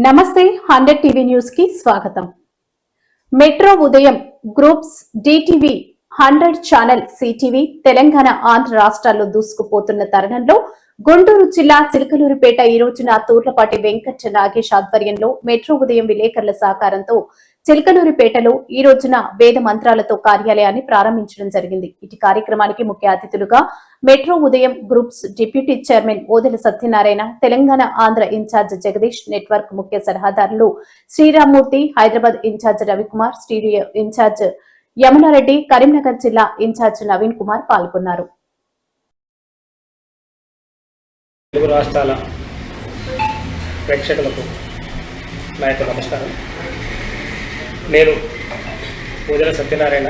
నమస్తే 100 TV news కి స్వాగతం. Metro Udayam groups DTV 100 channel CTV Telangana Andhra రాష్ట్రాల్లో దూసుకుపోతున్న తరుణంలో గుంటూరు జిల్లా చిలకలూరిపేట ఈ రోజున తూర్లపాటి వెంకట నాగేష్ ఆధ్వర్యంలో మెట్రో ఉదయం విలేకరుల సహకారంతో చిలకలూరిపేటలో ఈ రోజున వేద మంత్రాలతో కార్యాలయాన్ని ప్రారంభించడం జరిగింది. ఇటు కార్యక్రమానికి ముఖ్య అతిథులుగా metro Udayam groups deputy chairman Odela Satyanarayana, Telangana Andhra in charge Jagadish, network ముఖ్య సలహాదారులు Sriramamurthy, Hyderabad in charge Ravikumar, studio in charge Yamunareddy, Karimnagar జిల్లా ఇన్ఛార్జ్ నవీన్ కుమార్ పాల్గొన్నారు. తెలుగు రాష్ట్రాల ప్రేక్షకులకు నా యొక్క నమస్కారం. నేను Odela Satyanarayana,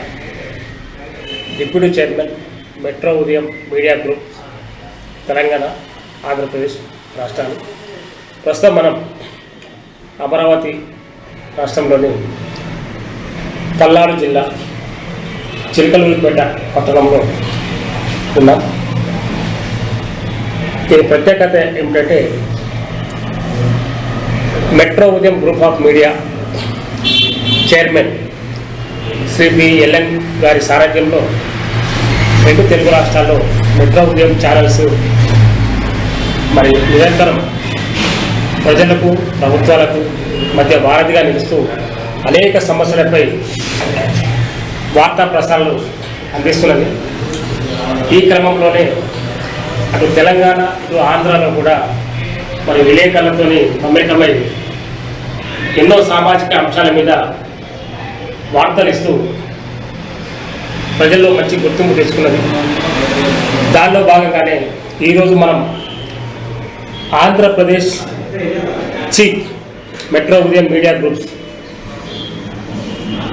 deputy chairman, metro ఉదయం మీడియా గ్రూప్, తెలంగాణ ఆంధ్రప్రదేశ్ రాష్ట్రాలు. ప్రస్తుతం మనం అమరావతి రాష్ట్రంలోని పల్నాడు జిల్లా చిలకలూరిపేట పట్టణంలో ఉన్నాం. దీని ప్రత్యేకత ఏమిటంటే, Metro Udayam group of media chairman Shri BLN గారి సారథ్యంలో రెండు తెలుగు రాష్ట్రాల్లో మెట్రో ఉదయం ఛానల్స్ మరి నిరంతరం ప్రజలకు ప్రభుత్వాలకు మధ్య వారధిగా నిలుస్తూ అనేక సమస్యలపై వార్తా ప్రసారాలు అందిస్తున్నది. ఈ క్రమంలోనే అటు తెలంగాణ ఇటు ఆంధ్రాలో కూడా మరి విలేకరులతోని మమేకమై ఎన్నో సామాజిక అంశాల మీద వార్తలు ఇస్తూ ప్రజల్లో మంచి గుర్తింపు తెచ్చుకున్నది. దానిలో భాగంగానే ఈరోజు మనం ఆంధ్రప్రదేశ్ చీఫ్ మెట్రో ఉదయం మీడియా గ్రూప్స్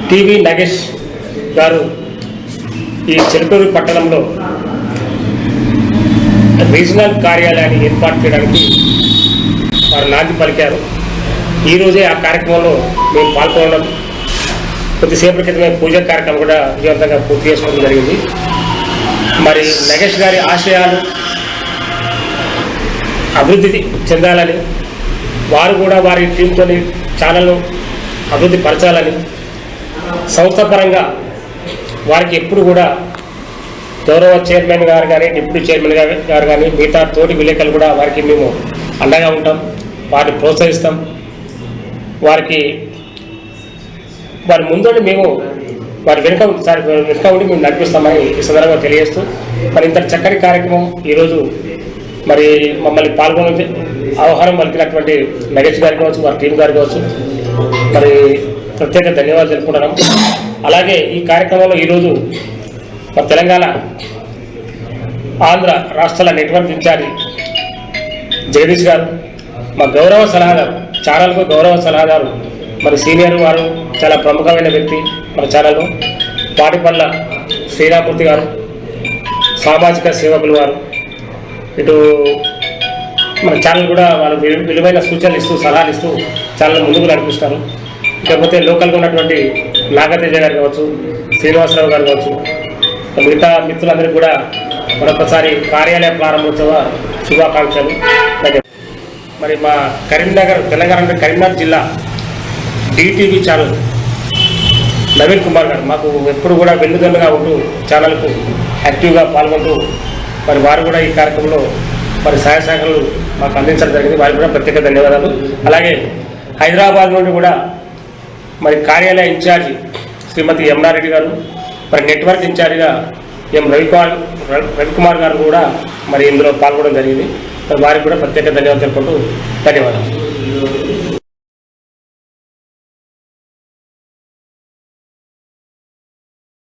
టీవీ నాగేష్ గారు ఈ చిలకలూరు పట్టణంలో రీజనల్ కార్యాలయాన్ని ఏర్పాటు చేయడానికి వారు నాంది పలికారు. ఈరోజే ఆ కార్యక్రమంలో మేము పాల్గొనడం, కొద్దిసేపటి క్రితమే పూజ కార్యక్రమం కూడా విజయవంతంగా పూర్తి చేసుకోవడం జరిగింది. మరి నాగేష్ గారి ఆశయాలు అభివృద్ధి చెందాలని, వారు కూడా వారి టీంతో ఛానల్ను అభివృద్ధి పరచాలని, సంస్థాపరంగా వారికి ఎప్పుడు కూడా గౌరవ చైర్మన్ గారు కానీ, డిప్యూటీ చైర్మన్ గారు కానీ, మిగతా తోటి విలేకరులు కూడా వారికి మేము అండగా ఉంటాం, వారిని ప్రోత్సహిస్తాం. వారి ముందుండి మేము వారి వెనుక ఉండి మేము నడిపిస్తామని ఈ సందర్భంగా తెలియజేస్తూ, మరి ఇంత చక్కటి కార్యక్రమం ఈరోజు మరి మమ్మల్ని పాల్గొని ఆహ్వానం పలికినటువంటి నాగేష్ గారికి కావచ్చు, వారి టీం గారికి కావచ్చు, మరి ప్రత్యేక ధన్యవాదాలు తెలుపుకుంటున్నాం. అలాగే ఈ కార్యక్రమంలో ఈరోజు మా తెలంగాణ ఆంధ్ర రాష్ట్రాల నెట్వర్క్ ఇన్ఛార్జి జగదీష్ గారు, మా గౌరవ సలహాదారు, ఛానల్కు గౌరవ సలహాదారు, మరి సీనియర్ వారు, చాలా ప్రముఖమైన వ్యక్తి మన ఛానల్లో, పాటిపల్ల శ్రీరామ్మూర్తి గారు, సామాజిక సేవకులు వారు, ఇటు మన ఛానల్ కూడా వాళ్ళు విలువైన సూచనలు ఇస్తూ సలహాలు ఇస్తూ ఛానల్ ముందుకు నడిపిస్తారు. ఇకపోతే లోకల్గా ఉన్నటువంటి నాగతేజ గారు కావచ్చు, శ్రీనివాసరావు గారు కావచ్చు, మిగతా మిత్రులందరికీ కూడా మరొకసారి కార్యాలయ ప్రారంభోత్సవ శుభాకాంక్షలు. మరి మా కరీంనగర్, తెలంగాణ అంటే కరీంనగర్ జిల్లా డిటివి ఛానల్ నవీన్ కుమార్ గారు మాకు ఎప్పుడు కూడా వెన్నుదన్నుగా ఉంటూ ఛానల్కు యాక్టివ్గా పాల్గొంటూ మరి వారు కూడా ఈ కార్యక్రమంలో మరి సహాయ సహకారాలు మాకు అందించడం జరిగింది. వారికి కూడా ప్రత్యేక ధన్యవాదాలు. అలాగే హైదరాబాద్ నుండి కూడా మరి కార్యాలయ ఇన్ఛార్జి శ్రీమతి యమునారెడ్డి గారు, మరి నెట్వర్క్ ఇన్ఛార్జిగా ఎం రవికుమార్ గారు కూడా మరి ఇందులో పాల్గొనడం జరిగింది. వారికి కూడా ప్రత్యేక ధన్యవాదాలు తెలుపుకుంటూ ధన్యవాదాలు.